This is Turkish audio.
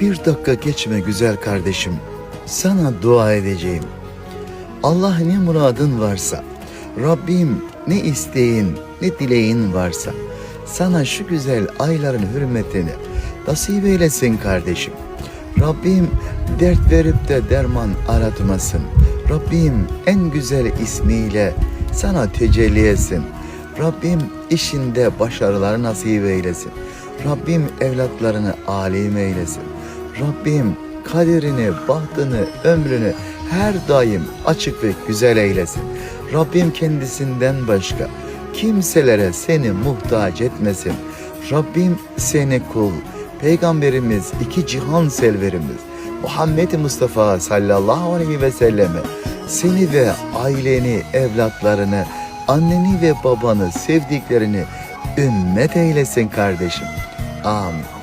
Bir dakika geçme güzel kardeşim, sana dua edeceğim. Allah ne muradın varsa, Rabbim ne isteğin, ne dileğin varsa, sana şu güzel ayların hürmetini nasip eylesin kardeşim. Rabbim dert verip de derman aratmasın. Rabbim en güzel ismiyle sana tecelli etsin. Rabbim işinde başarılar nasip eylesin. Rabbim evlatlarını alim eylesin. Rabbim kaderini, bahtını, ömrünü her daim açık ve güzel eylesin. Rabbim kendisinden başka kimselere seni muhtaç etmesin. Rabbim seni kul, Peygamberimiz, iki cihan selverimiz Muhammed Mustafa sallallahu aleyhi ve selleme seni ve aileni, evlatlarını, anneni ve babanı, sevdiklerini ümmet eylesin kardeşim. Amin.